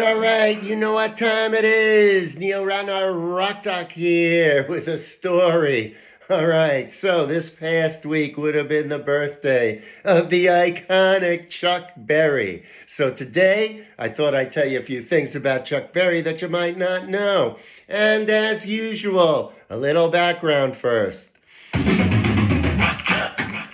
All right. You know what time it is. Neil Ragnar Rockdock here with a story. All right. So this past week would have been the birthday of the iconic Chuck Berry. So today I thought I'd tell you a few things about Chuck Berry that you might not know. And as usual, a little background first.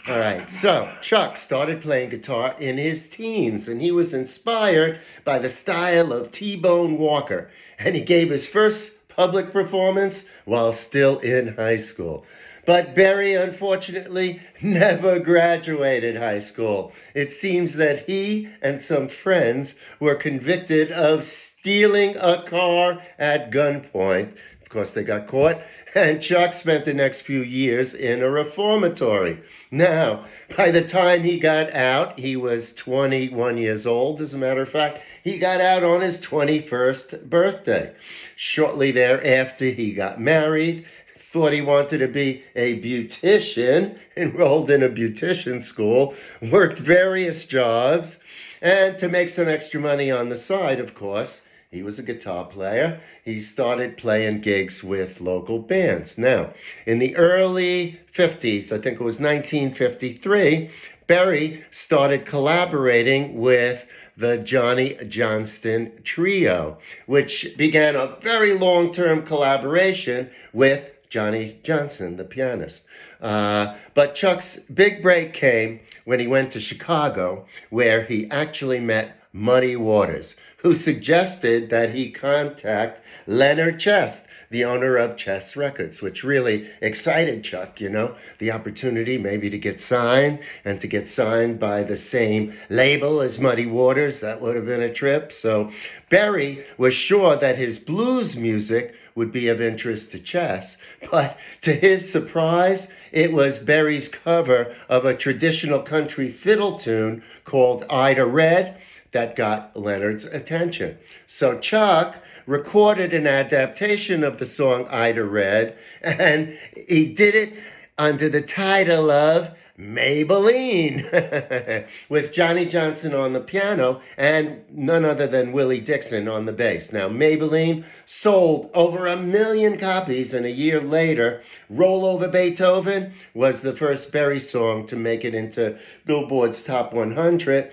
All right, so Chuck started playing guitar in his teens, and he was inspired by the style of T-Bone Walker, and he gave his first public performance while still in high school. But Berry, unfortunately, never graduated high school. It seems that he and some friends were convicted of stealing a car at gunpoint. Of course, they got caught, and Chuck spent the next few years in a reformatory. Now, by the time he got out, he was 21 years old. As a matter of fact, he got out on his 21st birthday. Shortly thereafter, he got married, thought he wanted to be a beautician, enrolled in a beautician school, worked various jobs, and to make some extra money on the side, of course, he was a guitar player. He started playing gigs with local bands. Now, in the early 50s, I think it was 1953, Berry started collaborating with the Johnny Johnston Trio, which began a very long-term collaboration with Johnny Johnson, the pianist. But Chuck's big break came when he went to Chicago, where he actually met Muddy Waters, who suggested that he contact Leonard Chess, the owner of Chess Records, which really excited Chuck, the opportunity maybe to get signed and to get signed by the same label as Muddy Waters. That would have been a trip. So Berry was sure that his blues music would be of interest to Chess, but to his surprise, it was Berry's cover of a traditional country fiddle tune called Ida Red that got Leonard's attention. So Chuck recorded an adaptation of the song Ida Red, and he did it under the title of Maybelline, with Johnny Johnson on the piano and none other than Willie Dixon on the bass. Now, Maybelline sold over 1 million copies, and a year later, Roll Over Beethoven was the first Berry song to make it into Billboard's Top 100.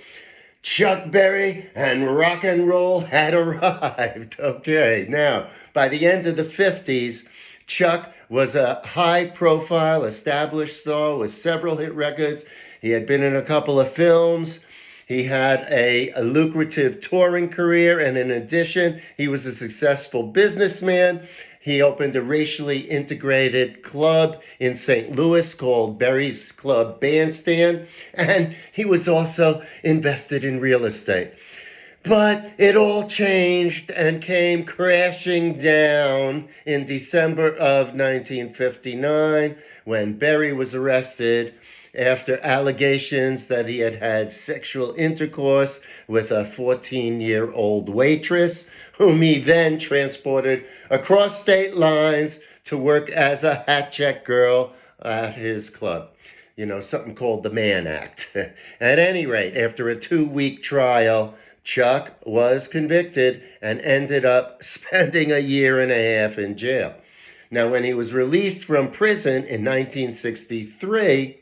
Chuck Berry and rock and roll had arrived. Okay, now, by the end of the 50s, Chuck was a high-profile, established star with several hit records. He had been in a couple of films. He had a lucrative touring career, and in addition, he was a successful businessman. He opened a racially integrated club in St. Louis called Berry's Club Bandstand, and he was also invested in real estate. But it all changed and came crashing down in December of 1959 when Berry was arrested after allegations that he had had sexual intercourse with a 14-year-old waitress, whom he then transported across state lines to work as a hat check girl at his club. Something called the Mann Act. At any rate, after a 2-week trial, Chuck was convicted and ended up spending 1.5 years in jail. Now, when he was released from prison in 1963,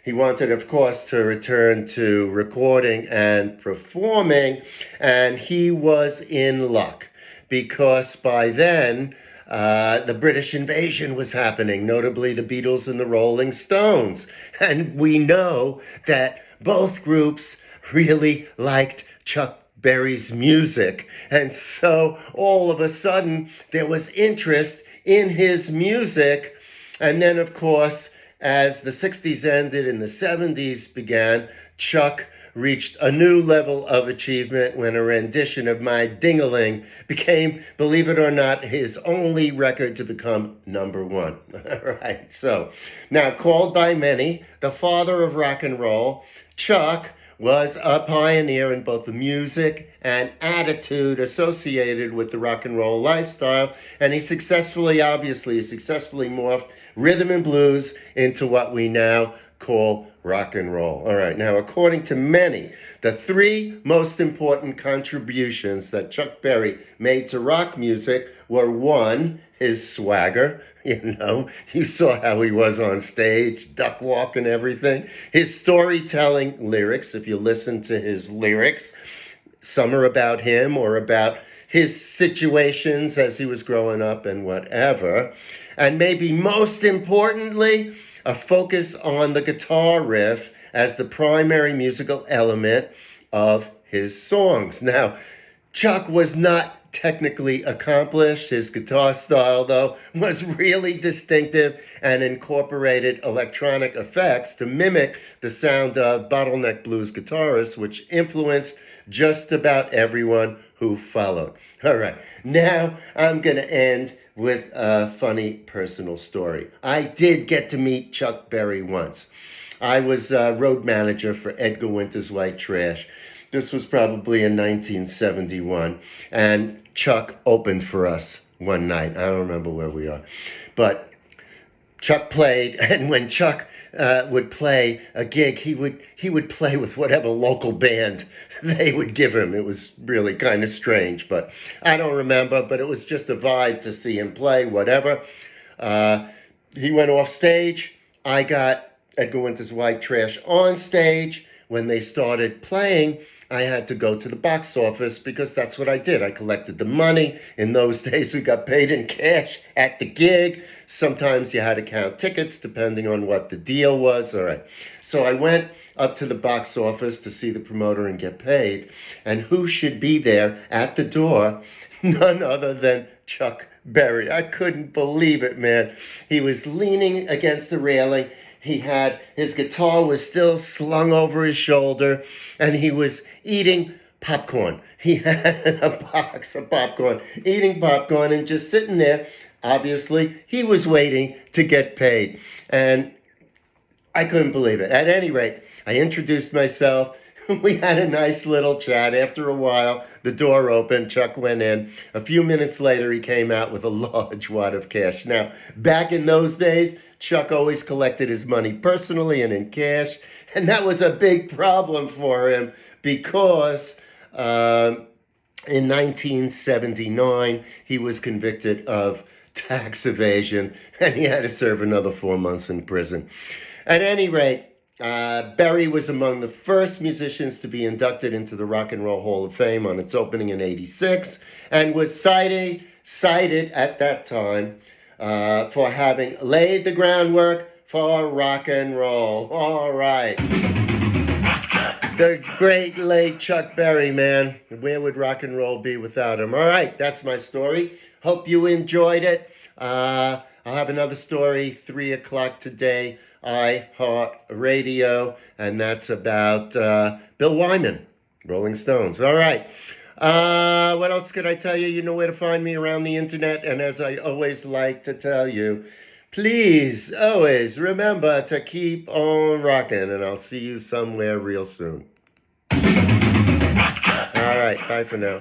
he wanted, of course, to return to recording and performing, and he was in luck because by then the British invasion was happening, notably the Beatles and the Rolling Stones. And we know that both groups really liked Chuck Berry's music. And so all of a sudden there was interest in his music. And then, of course, as the 60s ended and the 70s began, Chuck reached a new level of achievement when a rendition of My Ding-a-Ling became, believe it or not, his only record to become number one. All right, so now called by many the father of rock and roll, Chuck was a pioneer in both the music and attitude associated with the rock and roll lifestyle, and he successfully morphed rhythm and blues into what we now call rock and roll. All right, now according to many, the three most important contributions that Chuck Berry made to rock music were: one, his swagger. You saw how he was on stage, duck walk and everything. His storytelling lyrics, if you listen to his lyrics, some are about him or about his situations as he was growing up and whatever. And maybe most importantly, a focus on the guitar riff as the primary musical element of his songs. Now, Chuck was not technically accomplished. His guitar style, though, was really distinctive and incorporated electronic effects to mimic the sound of bottleneck blues guitarists, which influenced just about everyone who followed. All right, now I'm going to end with a funny personal story. I did get to meet Chuck Berry once. I was road manager for Edgar Winter's White Trash. This was probably in 1971, and Chuck opened for us one night. I don't remember where we are, but Chuck played, and when Chuck would play a gig, he would play with whatever local band they would give him. It was really kind of strange, but I don't remember, but it was just a vibe to see him play, whatever. He went off stage. I got Edgar Winter's White Trash on stage. When they started playing, I had to go to the box office because that's what I did. I collected the money. In those days, we got paid in cash at the gig. Sometimes you had to count tickets depending on what the deal was. All right. So I went up to the box office to see the promoter and get paid. And who should be there at the door? None other than Chuck Berry. I couldn't believe it, man. He was leaning against the railing. His guitar was still slung over his shoulder, and he was eating popcorn. He had a box of popcorn, eating popcorn and just sitting there. Obviously, he was waiting to get paid. And I couldn't believe it. At any rate, I introduced myself. We had a nice little chat. After a while, the door opened. Chuck went in. A few minutes later, he came out with a large wad of cash. Now, back in those days, Chuck always collected his money personally and in cash. And that was a big problem for him because in 1979, he was convicted of tax evasion and he had to serve another 4 months in prison. At any rate, Berry was among the first musicians to be inducted into the Rock and Roll Hall of Fame on its opening in '86 and was cited at that time for having laid the groundwork for rock and roll. All right. The great late Chuck Berry, man. Where would rock and roll be without him? All right, that's my story. Hope you enjoyed it. I'll have another story, 3 o'clock today, iHeartRadio, and that's about Bill Wyman, Rolling Stones. All right. What else could I tell you? You know where to find me around the internet. And as I always like to tell you, please always remember to keep on rocking. And I'll see you somewhere real soon. All right. Bye for now.